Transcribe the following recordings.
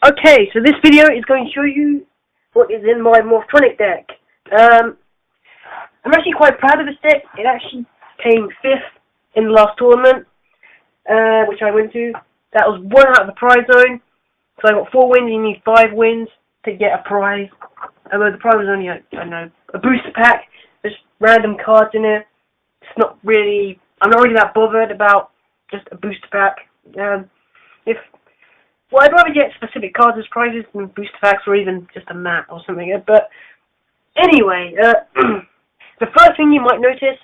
Okay, so this video is going to show you what is in my Morphtronic deck. I'm actually quite proud of this deck. It actually came 5th in the last tournament, which I went to. That was 1 out of the prize zone. So I got 4 wins, you need 5 wins to get a prize. Although the prize was only, I don't know, a booster pack. There's random cards in it. It's not really, I'm not really that bothered about just a booster pack. Well, I'd rather get specific cards as prizes than booster packs or even just a mat or something. But anyway, the first thing you might notice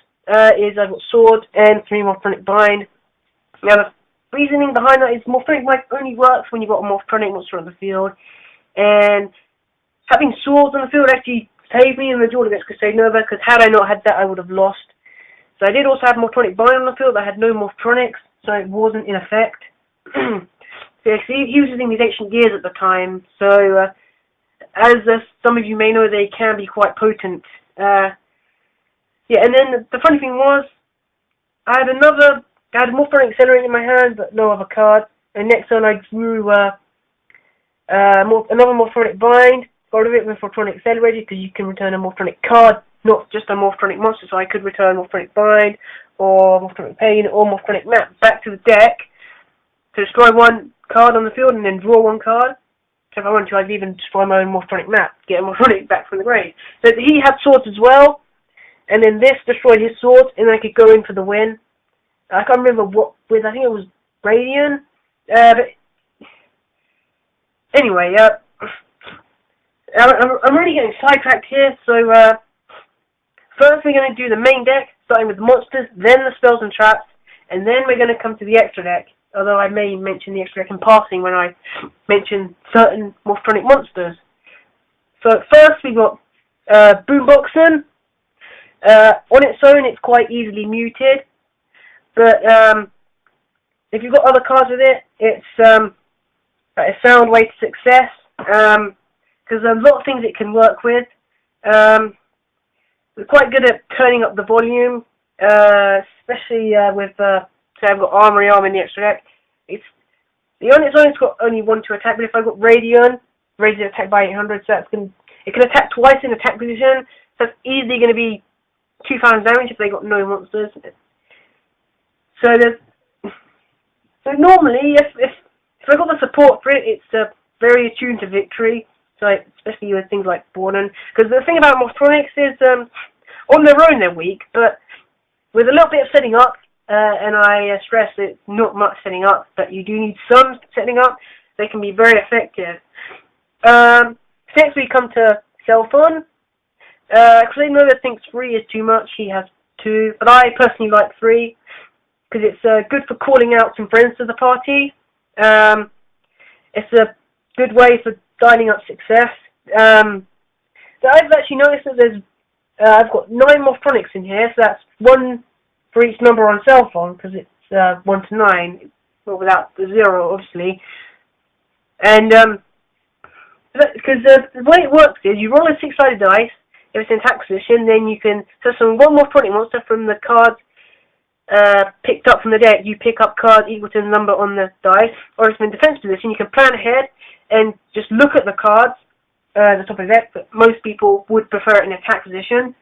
is I've got Sword and 3 Morphtronic Bind. Now the reasoning behind that is Morphtronic Bind only works when you've got a Morphtronic monster on the field. And having Swords on the field actually saved me in the duel against CrusaderNova, because had I not had that I would have lost. So I did also have Morphtronic Bind on the field. I had no Morphtronics, so it wasn't in effect. So he was using these ancient gears at the time, so as some of you may know, they can be quite potent. Yeah, and then the funny thing was, I had a Morphtronic Accelerator in my hand, but no other card. And next turn I drew another Morphtronic Bind, got rid of it with Morphtronic Accelerator, because you can return a Morphtronic card, not just a Morphtronic monster, so I could return Morphtronic Bind, or Morphtronic Pain, or Morphtronic Map back to the deck to destroy 1 card on the field and then draw 1 card. So if I wanted to, I'd even destroy my own Morphtronic Map, get a Morphtronic back from the grave. So he had Swords as well, and then this destroyed his Swords, and I could go in for the win. I can't remember what with, I think it was Radian. But anyway, I'm really getting sidetracked here, so first we're going to do the main deck, starting with the monsters, then the spells and traps, and then we're going to come to the extra deck. Although I may mention the extra deck in passing when I mention certain Morphtronic monsters. So first we got Boomboxen. On its own it's quite easily muted, but if you've got other cards with it, it's a sound way to success, because a lot of things it can work with. We're quite good at turning up the volume, especially with say I've got Armory Arm in the extra deck. On its own it's got only 1 to attack, but if I've got Radian, raised attack by 800, so it can attack twice in attack position, so it's easily going to be 2,000 damage if they got no monsters. So normally if I got the support for it, it's very attuned to victory, so especially with things like Boarden. Because the thing about Morphtronics is on their own they're weak, but with a little bit of setting up, and I stress it's not much setting up, but you do need some setting up, they can be very effective. Next we come to Cellphone. CrusaderNova thinks 3 is too much, he has 2, but I personally like 3, because it's good for calling out some friends to the party. It's a good way for dialing up success. So I've actually noticed that there's I've got 9 Morphtronics in here, so that's 1 for each number on Cellphone, because it's 1 to 9, well, without the 0, obviously. And because the way it works is you roll a 6-sided dice. If it's in attack position, then you can summon 1 Morphtronic monster from the cards picked up from the deck. You pick up cards equal to the number on the dice. Or if it's in defense position, you can plan ahead and just look at the cards at the top of the deck, but most people would prefer it in attack position.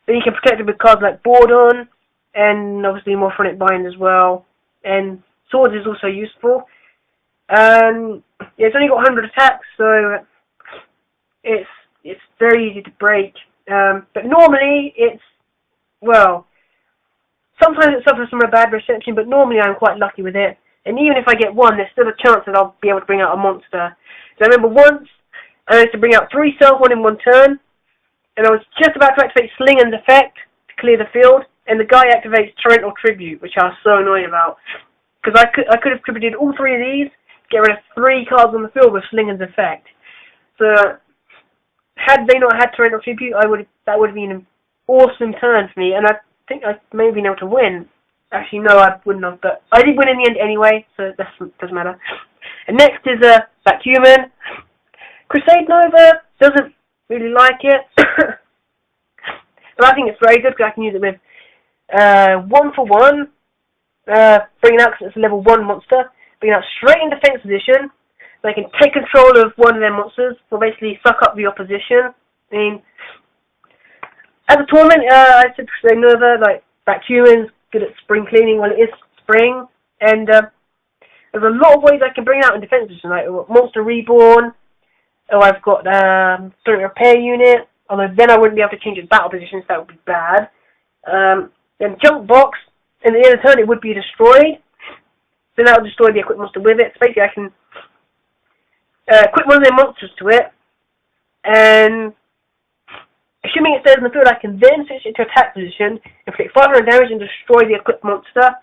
Then you can protect it with cards like Boarden, and obviously Morphtronic Bind as well. And Swords is also useful. Yeah, it's only got 100 attacks, so it's very easy to break. But normally it's, well, sometimes it suffers from a bad reception, but normally I'm quite lucky with it. And even if I get 1, there's still a chance that I'll be able to bring out a monster. So I remember once I managed to bring out 3 Cellphone in 1 turn, and I was just about to activate Slingen's effect to clear the field, and the guy activates Torrential Tribute, which I was so annoyed about. Because I could have tributed all 3 of these, get rid of 3 cards on the field with Slingen's effect. So had they not had Torrential Tribute, that would have been an awesome turn for me, and I think I may have been able to win. Actually, no, I wouldn't have, but I did win in the end anyway, so that doesn't matter. And next is Backhuman. CrusaderNova doesn't really like it, but I think it's very good because I can use it with 1 for 1, bring it out because it's a level 1 monster. bring out straight in defense position. So I can take control of one of their monsters, or basically suck up the opposition. I mean, at the tournament, I said CrusaderNova, like, vacuuming's good at spring cleaning. Well, it is spring, and there's a lot of ways I can bring out in defense position, like Monster Reborn, or I've got Storm Repair Unit, although then I wouldn't be able to change its battle position, so that would be bad. Then Junk Box, and at the end of the turn it would be destroyed, then that will destroy the equipped monster with it. So basically I can equip one of their monsters to it, and assuming it stays in the field, I can then switch it to attack position, inflict 500 damage and destroy the equipped monster.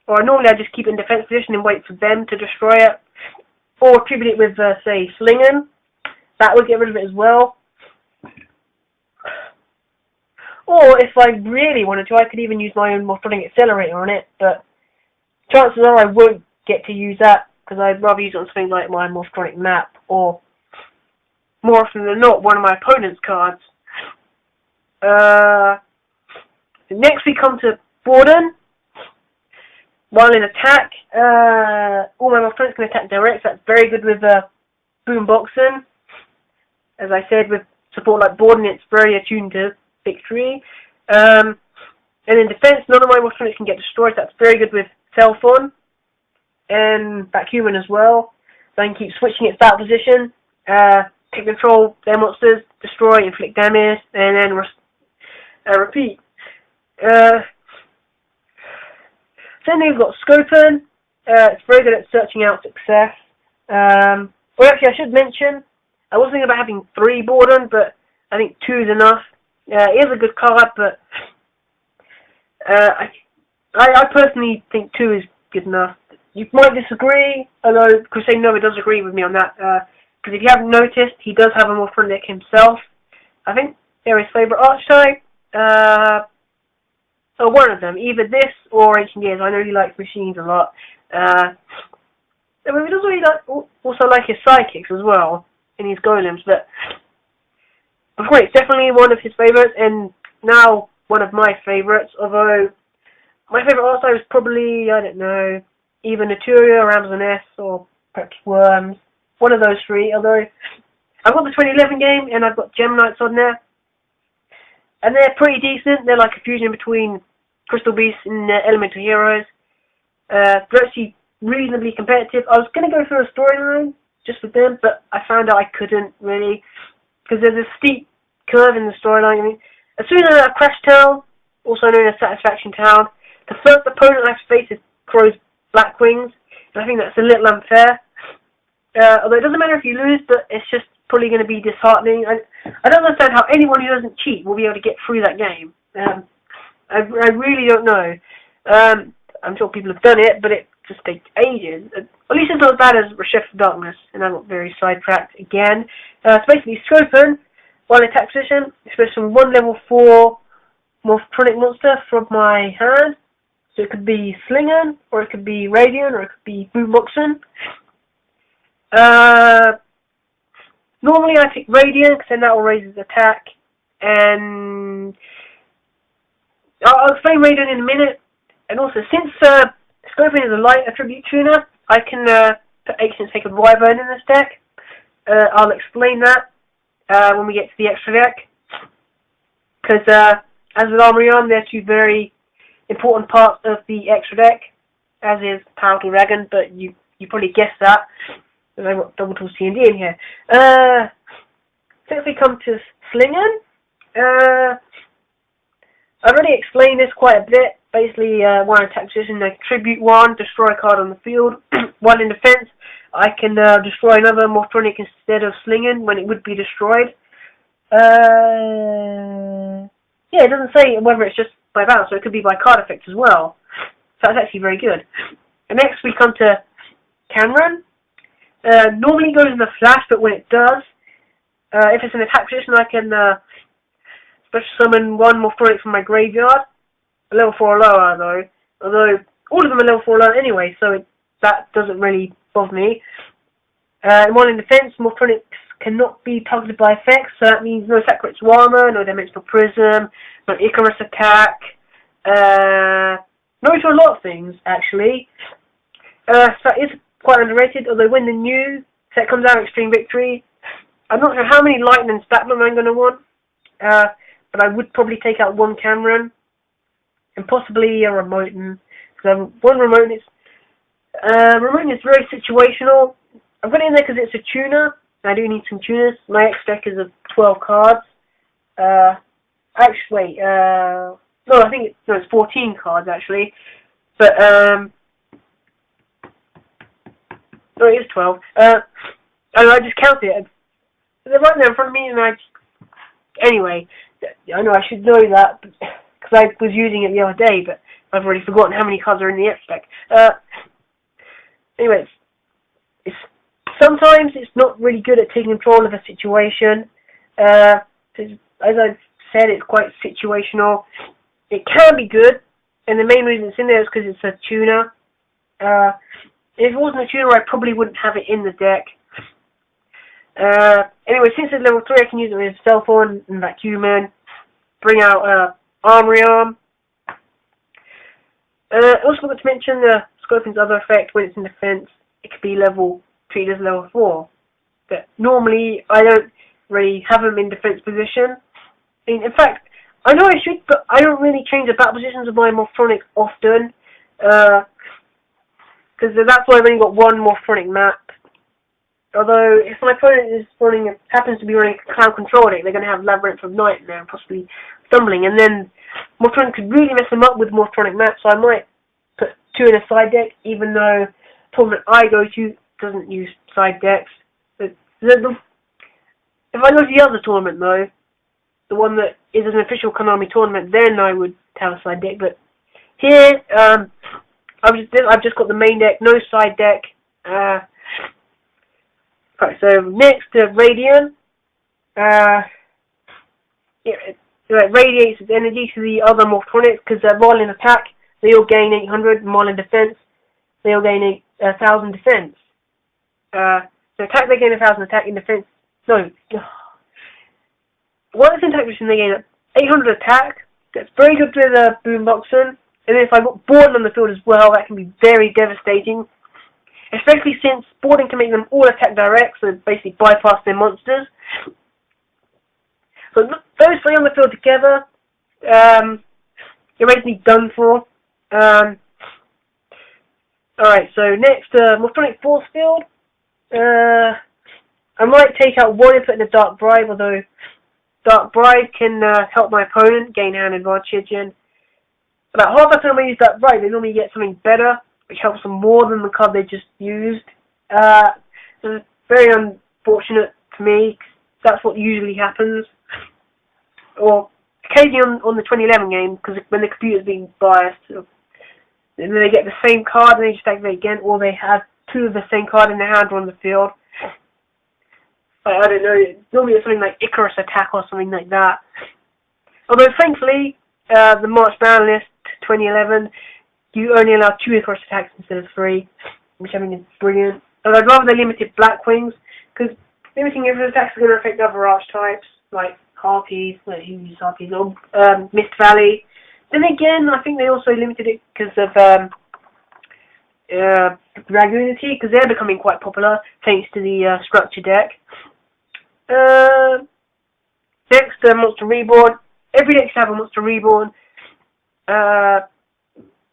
Or normally I just keep it in defense position and wait for them to destroy it. Or tribute it with, say, Slingin. That would get rid of it as well. Or if I really wanted to, I could even use my own Morphtronic Accelerator on it. But chances are I won't get to use that, because I'd rather use it on something like my Morphtronic map, or more often than not, one of my opponent's cards. Next we come to Boarden. While in attack, all my Morphtronics can attack direct, so that's very good with Boomboxing. As I said, with support like Boarden, it's very attuned to victory. And in defense, none of my Morphtronics can get destroyed, so that's very good with Telphon and Vacuuming as well. So I can keep switching its battle position, take control their monsters, destroy, inflict damage, and then repeat. Then we've got Scopin. It's very good at searching out success. Well, actually, I should mention, I was thinking about having 3 Boarden, but I think 2 is enough. It is a good card, but I personally think 2 is good enough. You might disagree, although CrusaderNova does agree with me on that. Because if you haven't noticed, he does have a Morphtronic himself. I think they're his favourite archetype. Or one of them, either this or Ancient Gears. I know he likes machines a lot. I mean, he does really also like his sidekicks as well, and his golems, but it's definitely one of his favourites, and now one of my favourites, although my favourite archetype is probably, I don't know, either Naturia, Ramson S, or perhaps Worms. One of those 3, although I've got the 2011 game, and I've got Gem Knights on there. And they're pretty decent. They're like a fusion between Crystal Beasts and Elemental Heroes. They're actually reasonably competitive. I was going to go through a storyline just with them, but I found out I couldn't really, because there's a steep curve in the storyline. I mean, as soon as I Crash Town, also known as Satisfaction Town, the first opponent I have to face is Crow's Blackwings, and I think that's a little unfair. Although it doesn't matter if you lose, but it's just probably going to be disheartening. I don't understand how anyone who doesn't cheat will be able to get through that game. I really don't know. I'm sure people have done it, but it just takes ages. At least it's not as bad as Chef of Darkness, and I got very sidetracked again. So basically, Scopin, while in attack position, especially from 1 level 4 Morphtronic monster from my hand. So it could be Slingin, or it could be Radiant, or it could be Boomboxing. Normally I pick Radiant, because then that will raise his attack, and I'll explain Radiant in a minute. And also, since Scopin is a light attribute tuner, I can put Ancient Sacred Wyvern in this deck. I'll explain that when we get to the extra deck, because as with Armorion, they're 2 very important parts of the extra deck, as is Powerful Dragon, but you probably guessed that. I've got Double Tool C and D in here. Since we come to Slingin, I've already explained this quite a bit. Basically, one attack position, I contribute 1, destroy a card on the field. 1 in defense, I can destroy another Morphtronic instead of Slingin when it would be destroyed. Yeah, it doesn't say whether it's just by battle, so it could be by card effect as well. So that's actually very good. And next we come to Cameron. Normally it goes in the flash, but when it does, if it's an attack position, I can special summon 1 Morphtronic from my graveyard. A level 4 or lower, though. Although, all of them are level 4 or lower anyway, so that doesn't really bother me. And 1 in defense, Morphtronics cannot be targeted by effects, so that means no Sacred Armor, no Dimensional Prism, no Icarus Attack, no to a lot of things, actually. So it's quite underrated, although when the new set comes out, Extreme Victory, I'm not sure how many Lightning Statman I'm going to want, but I would probably take out one Cameron, and possibly a Remoten, because one Remoten is very situational. I've got it in there because it's a tuner, and I do need some tuners. My X deck is of 12 cards. Actually, no, I think it's 14 cards actually, but no, it is 12. And I just counted it. They're right there in front of me, and anyway, I know I should know that because I was using it the other day, but I've already forgotten how many cards are in the X deck. Anyway, sometimes it's not really good at taking control of a situation. As I've said, it's quite situational. It can be good, and the main reason it's in there is because it's a tuner. If it wasn't a tuner, I probably wouldn't have it in the deck. Anyway, since it's level 3, I can use it with Cell Phone and Vacuuman. Bring out Armory Arm. Also forgot to mention Scorpion's other effect. When it's in defense, it could be treated as level 4. But normally, I don't really have them in defense position. In fact, I know I should, but I don't really change the battle positions of my Morphtronics often. Because that's why I've only got one Morphtronic map. Although, if my opponent happens to be running Cloud Control deck, they're going to have Labyrinth of Nightmare and possibly Stumbling, and then Morphtronic could really mess them up with Morphtronic maps, so I might put 2 in a side deck, even though the tournament I go to doesn't use side decks. If I go to the other tournament, though, the one that is an official Konami tournament, then I would have a side deck, but here, I've just got the main deck, no side deck. Right, so next, Radiant. It radiates its energy to the other Morphtronics, because while in attack, they all gain 800, and while in defense, they all gain 1,000 defense. So attack, they gain 1,000 attack, in defense, no. While it's in attack position, they gain 800 attack. That's very good with Boomboxen. And then if I got Boarden on the field as well, that can be very devastating. Especially since Boarden can make them all attack direct, so basically bypass their monsters. So those 3 on the field together, you're basically done for. Alright, so next, Morphtronic Force Field. I might take out one and put in a Dark Bribe, although Dark Bribe can help my opponent gain hand advantage, and about half the time I use Dark Bribe, they normally get something better, which helps them more than the card they just used. So it's very unfortunate for me, 'cause that's what usually happens. Or occasionally on the 2011 game, because when the computer's being biased, and then they get the same card and they just activate again, or they have 2 of the same card in their hand or on the field. I don't know, normally it's something like Icarus Attack or something like that. Although thankfully, the March Down list 2011, you only allow 2 Icarus Attacks instead of 3, which I think is brilliant. And I'd rather they limited Blackwings, because limiting Icarus Attacks is going to affect other archetypes, like Harpies, who use Harpies, or Mist Valley. Then again, I think they also limited it because of Dragoonity, because they're becoming quite popular thanks to the structure deck. Next, Monster Reborn. Every deck should have a Monster Reborn. The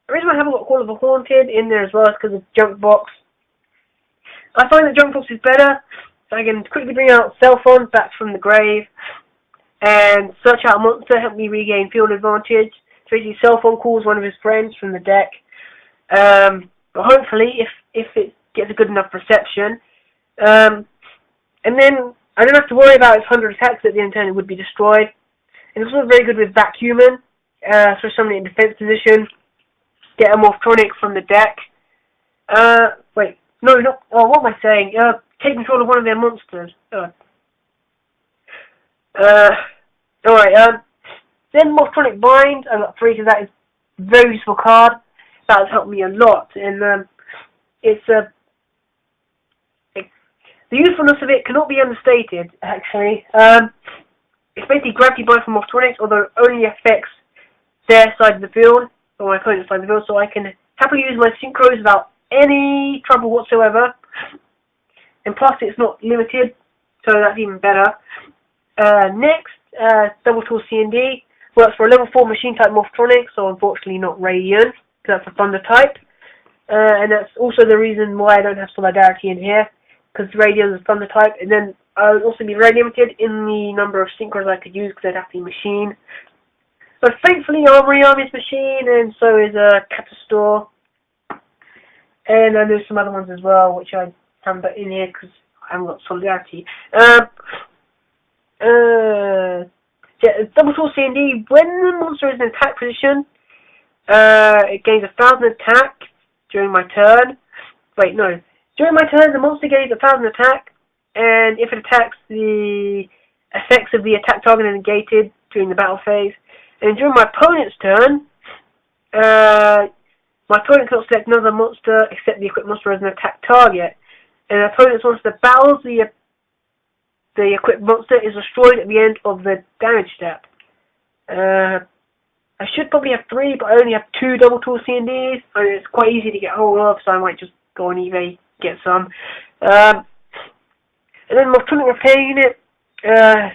reason I haven't got Call of the Haunted in there as well is because of Junk Box. I find that Junk Box is better, so I can quickly bring out Cell Phone back from the grave and search out a monster, help me regain field advantage. So basically, Cell Phone calls one of his friends from the deck. But hopefully, if it gets a good enough reception, and then I don't have to worry about its 100 attacks at the end turn, it would be destroyed. And it's also very good with Vacuuman, so somebody in defense position, get a Morphtronic from the deck. Wait, no, not, oh, what am I saying? Take control of one of their monsters. Alright, then Morphtronic Bind, I've got 3 because that is a very useful card. That has helped me a lot, and it's the usefulness of it cannot be understated, actually. It's basically Gravity Bind from Morphtronics, although it only affects their side of the field, or my opponent's side of the field, so I can happily use my Synchros without any trouble whatsoever. And plus, it's not limited, so that's even better. Next, Double Tool C&D works for a level 4 machine type Morphtronics, so unfortunately not Radiant, because that's a Thunder type. And that's also the reason why I don't have Solidarity in here, because Radiant is a Thunder type. And then I would also be very limited in the number of synchros I could use, because I'd have to be machine. But thankfully, Armory is machine, and so is Catastor. And I know some other ones as well, which I haven't put in here because I haven't got Solidarity. Yeah, Double Tool C&D, when the monster is in attack position, it gains 1,000 attack during my turn. Wait, no. During my turn, the monster gains 1,000 attack, and if it attacks, the effects of the attack target are negated during the battle phase. And during my opponent's turn, my opponent cannot select another monster except the equipped monster as an attack target. And the opponent's monster battles the equipped monster is destroyed at the end of the damage step. I should probably have 3, but I only have 2 Double Tool C&Ds. I mean, it's quite easy to get hold of, so I might just go on eBay, get some. And then Morphtronic Repair Unit,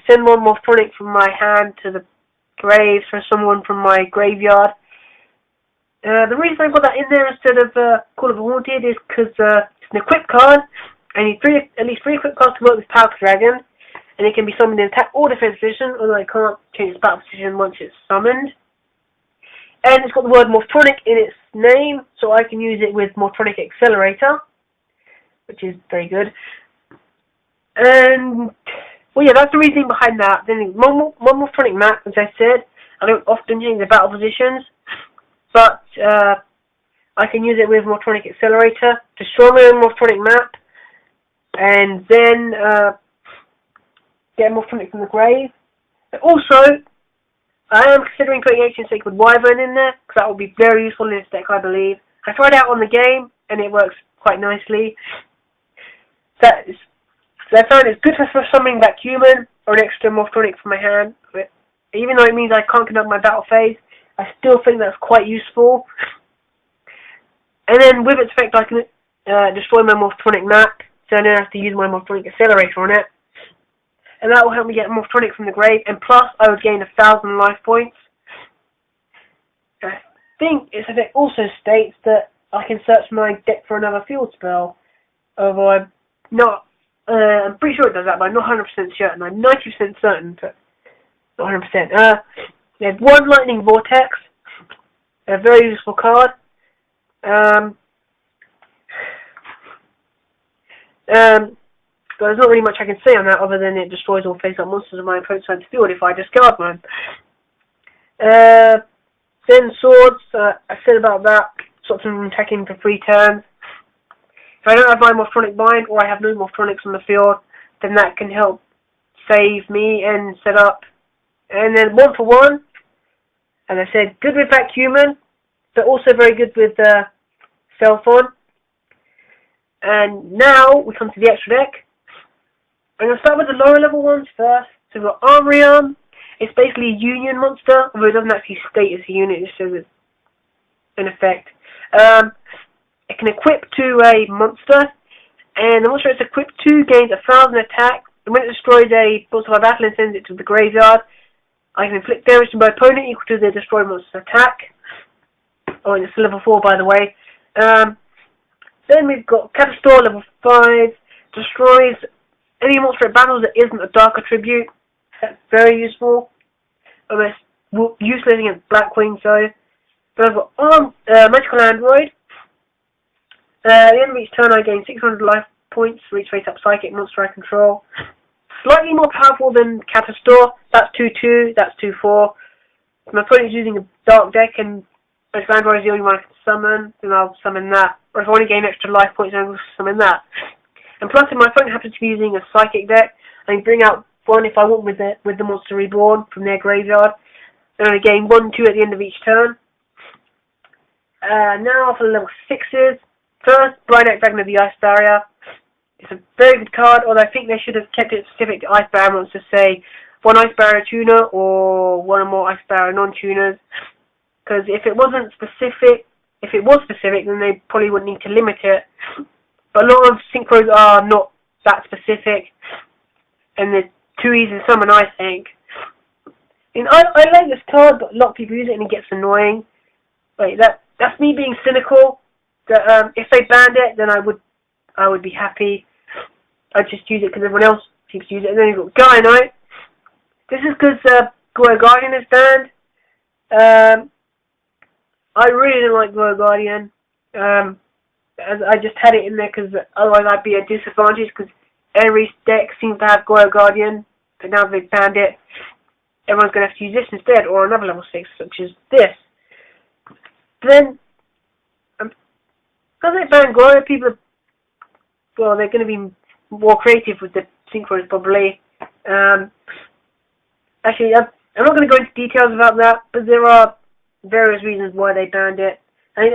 send one Morphtronic from my hand to the grave for someone from my graveyard. The reason I got that in there instead of Call of the Haunted is because it's an equipped card. I need at least 3 equipped cards to work with Power Dragon, and it can be summoned in attack or defense position, although I can't change its battle position once it's summoned. And it's got the word Morphtronic in its name, so I can use it with Morphtronic Accelerator, which is very good. And, well, yeah, that's the reasoning behind that. Then one Morphtronic map, as I said. I don't often change the battle positions, but I can use it with Morphtronic Accelerator, destroy my own Morphtronic map, and then get a Morphtronic from the grave. But also, I am considering putting Ancient Sacred Wyvern in there, because that will be very useful in this deck, I believe. I tried it out on the game, and it works quite nicely. So I found it's good for summoning back human, or an extra Morphtronic from my hand. But even though it means I can't conduct my battle phase, I still think that's quite useful. And then with its effect, I can destroy my Morphtronic map, so I don't have to use my Morphtronic Accelerator on it. And that will help me get Morphtronic from the grave, and plus I would gain 1,000 life points. I think its effect also states that I can search my deck for another field spell. Although I'm not, I'm pretty sure it does that, but I'm not 100% certain. I'm 90% certain, but not 100%. There's one Lightning Vortex, a very useful card. But there's not really much I can say on that other than it destroys all face-up monsters of my opponent's side of the field if I discard one. Then swords, I said about that, stops them from attacking for 3 turns. If I don't have my Morphtronic Bind or I have no Morphtronics on the field, then that can help save me and set up. And then 1 for 1, as I said, good with Back Human, but also very good with Self-On. And now we come to the extra deck. I'm going to start with the lower level ones first. So we've got Armory. It's basically a union monster, although it doesn't actually state as a unit, it just says it's an effect. It can equip to a monster, and the monster it's equipped to gains 1,000 attack, and when it destroys a monster by battle and sends it to the graveyard, I can inflict damage to my opponent equal to the destroyed monster's attack. Oh, and it's level 4 by the way. Then we've got Catastor, level 5, destroys any monster it battles that isn't a dark attribute. That's very useful. Almost useless against Blackwing, so. But I've got Magical Android. At the end of each turn I gain 600 life points for each face-up psychic monster I control. Slightly more powerful than Catastor. That's 2-2, that's 2-4. If my opponent is using a dark deck and Magical Android is the only one I can summon, then I'll summon that. Or if I want to gain extra life points, then I'll summon that. And plus, if my opponent happens to be using a psychic deck, I can bring out one if I want with the monster reborn from their graveyard. Then I gain 1-2 at the end of each turn. Now for the level 6s. First, Bright Dragon of the Ice Barrier. It's a very good card, although I think they should have kept it specific to Ice Barrier monsters, say 1 Ice Barrier tuner or 1 or more Ice Barrier non-tuners. Because if it wasn't specific if it was specific, then they probably wouldn't need to limit it. But a lot of synchros are not that specific, and they're too easy to summon, I think. And I like this card, but a lot of people use it and it gets annoying. Like that's me being cynical. That if they banned it, then I would be happy. I'd just use it because everyone else seems to use it. And then you've got Guy Knight. This is because Glow Guardian is banned. I really don't like Glow Guardian. As I just had it in there because otherwise I'd be at a disadvantage because every deck seems to have Glow Guardian, but now they've banned it, everyone's going to have to use this instead, or another level 6, which is this. But then, because they ban Glow, people are, well, they're going to be more creative with the synchros probably. Actually, I'm not going to go into details about that, but there are various reasons why they banned it. I mean,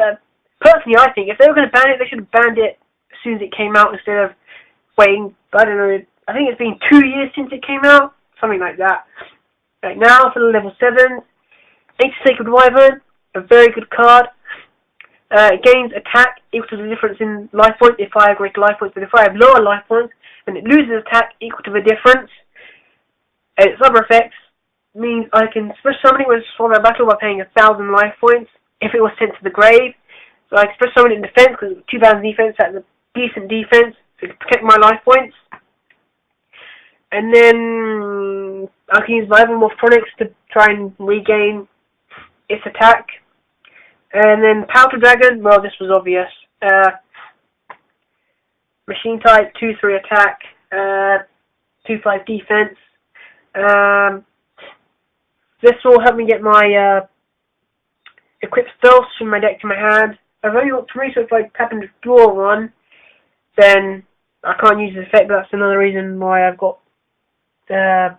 personally, I think if they were going to ban it, they should have banned it as soon as it came out instead of waiting. I don't know. I think it's been 2 years since it came out, something like that. Right now, for the level 7s, Ancient Sacred Wyvern, a very good card. It gains attack equal to the difference in life points if I have greater life points, but if I have lower life points, then it loses attack equal to the difference. And its other effects means I can special summon it with Swallow Battle by paying 1,000 life points if it was sent to the grave. So I can special summon it in defense because 2,000 defense, that's a decent defense, so to protect my life points. And then I can use my other Morphtronics to try and regain its attack. And then Powder Dragon, well, this was obvious. Machine type, 2/3 attack, 2/5 defense. This will help me get my equip spells from my deck to my hand. I've only got 3, so if I happen to draw one, then I can't use the effect, but that's another reason why I've got that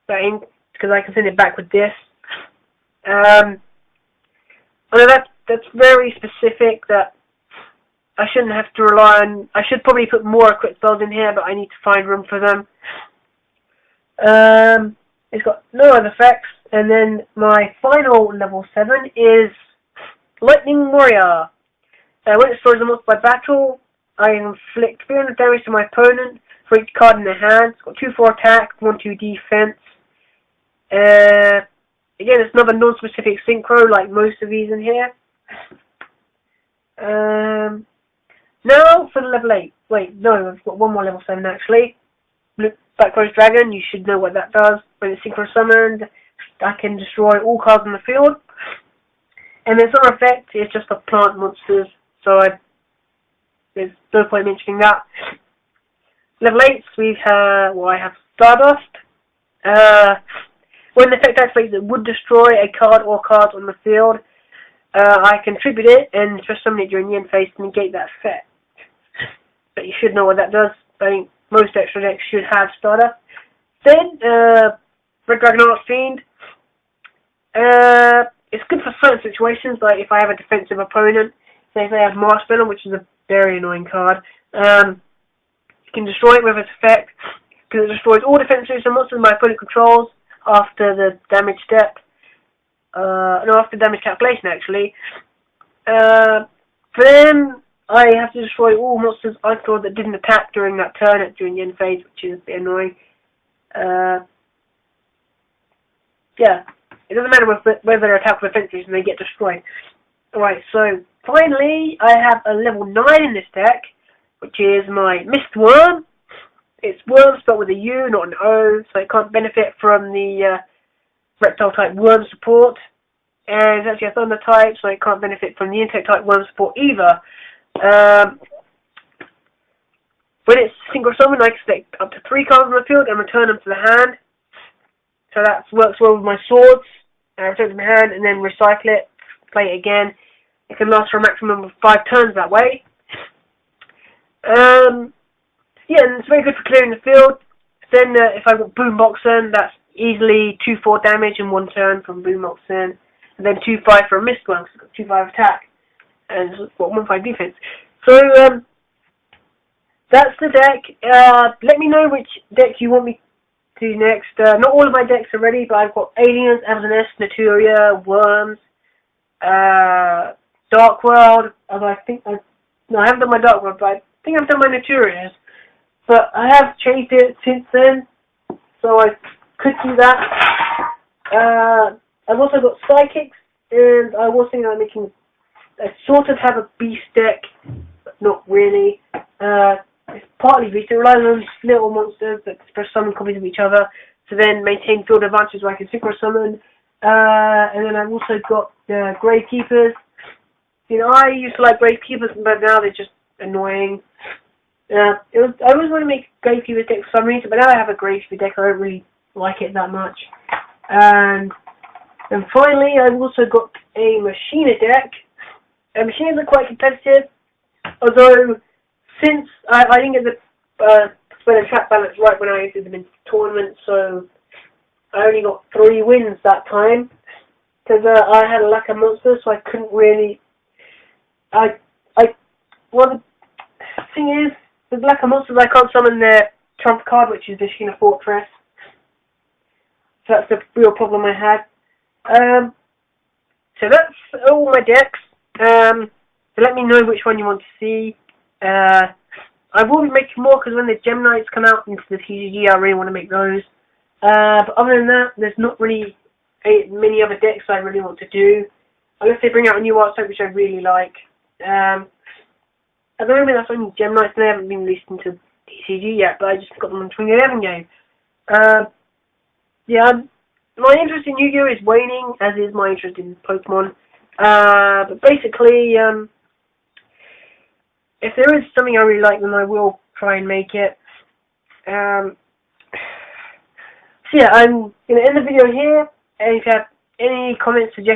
ink, because I can send it back with this. I know that's very specific, that I shouldn't have to rely on. I should probably put more equip spells in here, but I need to find room for them. It's got no other effects, and then my final level 7 is Lightning Warrior. When it destroys a monster by battle, I inflict 300 damage to my opponent for each card in their hand. It's got 2/4 attack, 1/2 defense. Again, it's another non-specific synchro like most of these in here. Now for the level 8. Wait, no, I've got one more level 7 actually. Backrows Dragon, you should know what that does. When it's synchro summoned, I can destroy all cards in the field. And its other effect is just to plant monsters, so there's no point mentioning that. Level 8, I have Stardust. When the effect activates, it would destroy a card or cards on the field. I can tribute it and just summon it during the end phase to negate that effect. But you should know what that does. I think most extra decks should have Stardust. Then, Red Dragon Archfiend. It's good for certain situations, like if I have a defensive opponent. Say if they have Marshmallow, which is a very annoying card. You can destroy it with its effect, because it destroys all defensive monsters my opponent controls after the damage step. No, after damage calculation actually. Then I have to destroy all monsters I thought that didn't attack during that turn, during the end phase, which is a bit annoying. Yeah, it doesn't matter whether they attack with defensives and they get destroyed. Alright, so finally I have a level 9 in this deck, which is my Mist Worm. It's worm spelled with a U, not an O, so it can't benefit from the reptile type worm support. And it's actually a thunder type, so it can't benefit from the insect type worm support either. When it's synchro summoned, I can select up to 3 cards on the field and return them to the hand. So that works well with my swords. I return it to my hand and then recycle it, play it again. It can last for a maximum of 5 turns that way. Yeah, and it's very good for clearing the field. Then if I've got Boomboxen, that's easily 2/4 damage in 1 turn from Boomboxen. And then 2/5 for a Mist Worm, because it's got 2/5 attack. And it's got 1/5 defense. So, that's the deck. Let me know which deck you want me to do next. Not all of my decks are ready, but I've got Aliens, Avernus, Naturia, Worms, Dark World, as I think no, I haven't done my Dark World, but I think I've done my Naturias. But I have changed it since then, so I could do that. I've also got Psychics, and I was thinking of making, I sort of have a Beast deck, but not really. It's partly Beast, it relies on little monsters that express summon copies of each other, to then maintain field advantages where I can synchro summon. And then I've also got Gravekeepers. You know, I used to like Gravekeepers, but now they're just annoying. I always want to make a Gravekeeper deck for some reason, but now I have a Gravekeeper deck, I don't really like it that much. And finally, I've also got a Machina deck. Machinas are quite competitive, although since I didn't get the spell and trap balance right when I entered them in tournaments, so I only got 3 wins that time, because I had a lack of monsters, so I couldn't really. Well, the thing is, with lack of monsters, I can't summon their trump card, which is the Machina Fortress. So that's the real problem I had. So that's all my decks. So let me know which one you want to see. I will be making more because when the Gem Knights come out into the TCG, I really want to make those. But other than that, there's not really many other decks I really want to do, unless they bring out a new art set which I really like. At the moment, that's only Gem Knights, and they haven't been released into TCG yet, but I just got them on 2011 game. Yeah, my interest in Yu-Gi-Oh! Is waning, as is my interest in Pokemon. But basically, if there is something I really like, then I will try and make it. So yeah, I'm going to end the video here, and if you have any comments, suggestions,